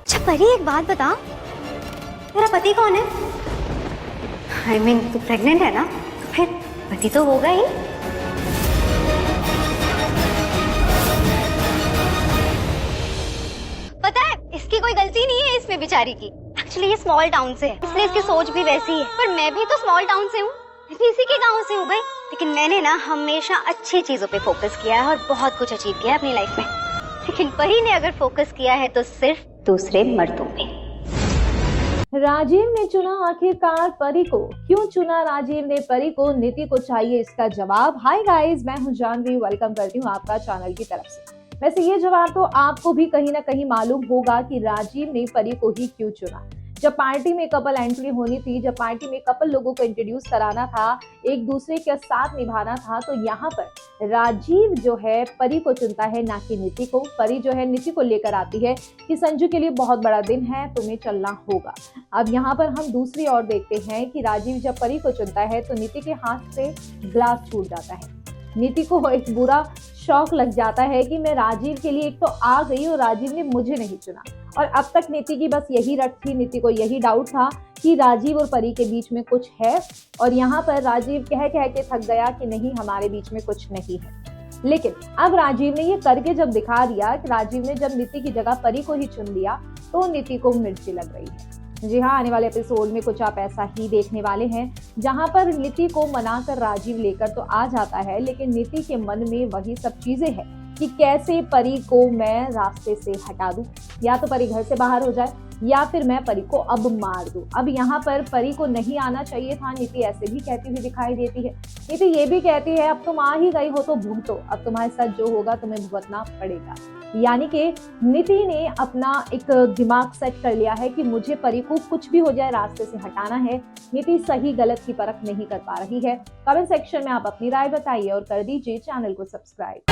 अच्छा परी, एक बात बता, तेरा पति कौन है? I mean, तू प्रेग्नेंट है ना, तो फिर पति तो होगा ही। पता है, इसकी कोई गलती नहीं है इसमें बेचारी की। एक्चुअली ये स्मॉल टाउन से है, इसलिए इसकी सोच भी वैसी है। पर मैं भी तो स्मॉल टाउन से हूँ, मैं भी इसी के गाँव से हूँ भाई। लेकिन मैंने ना हमेशा अच्छी चीजों पे फोकस किया है और बहुत कुछ अचीव किया है अपनी लाइफ में। लेकिन परी ने अगर फोकस किया है तो सिर्फ दूसरे मर्दों पे। राजीव ने चुना आखिरकार परी को। क्यों चुना राजीव ने परी को? नीति को चाहिए इसका जवाब। हाय गाइस, मैं हूं जानवी, वेलकम करती हूं आपका चैनल की तरफ से। वैसे ये जवाब तो आपको भी कहीं ना कहीं मालूम होगा कि राजीव ने परी को ही क्यों चुना। जब पार्टी में कपल एंट्री होनी थी, जब पार्टी में कपल लोगों को इंट्रोड्यूस कराना था, एक दूसरे के साथ निभाना था, तो यहाँ पर राजीव जो है परी को चुनता है, ना कि नीति को। परी जो है नीति को लेकर आती है कि संजू के लिए बहुत बड़ा दिन है, तुम्हें चलना होगा। अब यहाँ पर हम दूसरी ओर देखते हैं कि राजीव जब परी को चुनता है तो नीति के हाथ से ग्लास छूट जाता है। नीति को एक बुरा शौक लग जाता है कि मैं राजीव के लिए एक तो आ गई और राजीव ने मुझे नहीं चुना। और अब तक नीति की बस यही रट थी, नीति को यही डाउट था कि राजीव और परी के बीच में कुछ है। और यहाँ पर राजीव कह के थक गया कि नहीं, हमारे बीच में कुछ नहीं है। लेकिन अब राजीव ने ये करके जब दिखा दिया कि राजीव ने जब नीति की जगह परी को ही चुन लिया, तो नीति को मिर्ची लग रही है। जी हाँ, आने वाले एपिसोड में कुछ आप ऐसा ही देखने वाले हैं, जहां पर नीति को मनाकर राजीव लेकर तो आ जाता है, लेकिन नीति के मन में वही सब चीजें हैं कि कैसे परी को मैं रास्ते से हटा दूं, या तो परी घर से बाहर हो जाए या फिर मैं परी को अब मार दूं। अब यहाँ पर परी को नहीं आना चाहिए था, नीति ऐसे भी कहती हुई दिखाई देती है। नीति ये भी कहती है अब तुम आ ही गई हो तो भुगतो, अब तुम्हारे साथ जो होगा तुम्हें भुगतना पड़ेगा। यानी कि नीति ने अपना एक दिमाग सेट कर लिया है कि मुझे परी को कुछ भी हो जाए रास्ते से हटाना है। नीति सही गलत की परख नहीं कर पा रही है। कमेंट सेक्शन में आप अपनी राय बताइए और कर दीजिए चैनल को सब्सक्राइब।